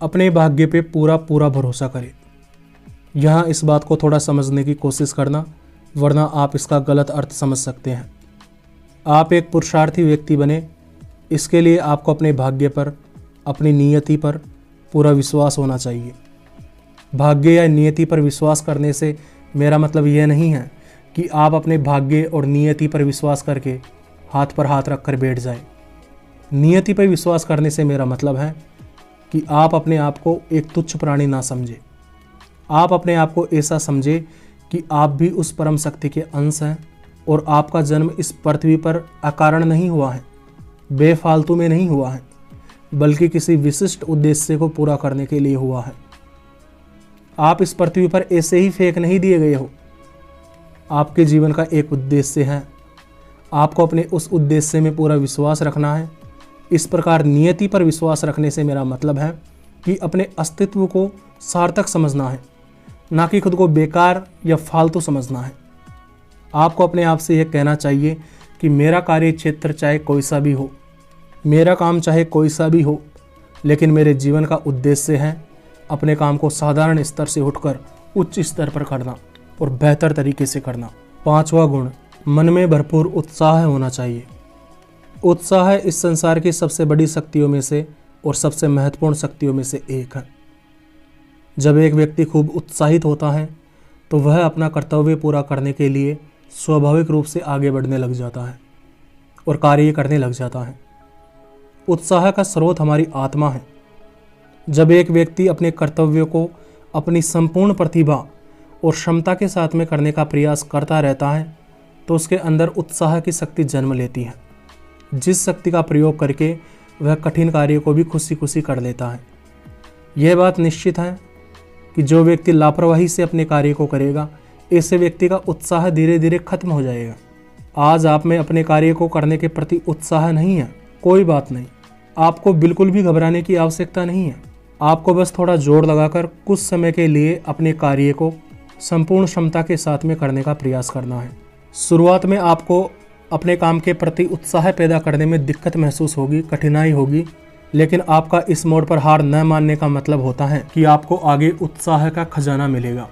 अपने भाग्य पे पूरा पूरा भरोसा करें। यहाँ इस बात को थोड़ा समझने की कोशिश करना, वरना आप इसका गलत अर्थ समझ सकते हैं। आप एक पुरुषार्थी व्यक्ति बने, इसके लिए आपको अपने भाग्य पर, अपनी नियति पर पूरा विश्वास होना चाहिए। भाग्य या नियति पर विश्वास करने से मेरा मतलब यह नहीं है कि आप अपने भाग्य और नियति पर विश्वास करके हाथ पर हाथ रखकर बैठ जाएं। नियति पर विश्वास करने से मेरा मतलब है कि आप अपने आप को एक तुच्छ प्राणी ना समझें। आप अपने आप को ऐसा समझें कि आप भी उस परम शक्ति के अंश हैं और आपका जन्म इस पृथ्वी पर अकारण नहीं हुआ है, बेफालतू में नहीं हुआ है, बल्कि किसी विशिष्ट उद्देश्य को पूरा करने के लिए हुआ है। आप इस पृथ्वी पर ऐसे ही फेंक नहीं दिए गए हो। आपके जीवन का एक उद्देश्य है, आपको अपने उस उद्देश्य में पूरा विश्वास रखना है। इस प्रकार नियति पर विश्वास रखने से मेरा मतलब है कि अपने अस्तित्व को सार्थक समझना है, ना कि खुद को बेकार या फालतू समझना है। आपको अपने आप से यह कहना चाहिए कि मेरा कार्य क्षेत्र चाहे कोई सा भी हो, मेरा काम चाहे कोई सा भी हो, लेकिन मेरे जीवन का उद्देश्य है अपने काम को साधारण स्तर से उठकर उच्च स्तर पर करना और बेहतर तरीके से करना। 5वां गुण, मन में भरपूर उत्साह होना चाहिए। उत्साह इस संसार की सबसे बड़ी शक्तियों में से और सबसे महत्वपूर्ण शक्तियों में से एक है। जब एक व्यक्ति खूब उत्साहित होता है तो वह अपना कर्तव्य पूरा करने के लिए स्वाभाविक रूप से आगे बढ़ने लग जाता है और कार्य करने लग जाता है। उत्साह का स्रोत हमारी आत्मा है। जब एक व्यक्ति अपने कर्तव्यों को अपनी संपूर्ण प्रतिभा और क्षमता के साथ में करने का प्रयास करता रहता है तो उसके अंदर उत्साह की शक्ति जन्म लेती है, जिस शक्ति का प्रयोग करके वह कठिन कार्य को भी खुशी खुशी कर लेता है। यह बात निश्चित है कि जो व्यक्ति लापरवाही से अपने कार्य को करेगा, ऐसे व्यक्ति का उत्साह धीरे धीरे खत्म हो जाएगा। आज आप में अपने कार्य को करने के प्रति उत्साह नहीं है, कोई बात नहीं, आपको बिल्कुल भी घबराने की आवश्यकता नहीं है। आपको बस थोड़ा जोर लगाकर कुछ समय के लिए अपने कार्य को संपूर्ण क्षमता के साथ में करने का प्रयास करना है। शुरुआत में आपको अपने काम के प्रति उत्साह पैदा करने में दिक्कत महसूस होगी, कठिनाई होगी, लेकिन आपका इस मोड़ पर हार न मानने का मतलब होता है कि आपको आगे उत्साह का खजाना मिलेगा।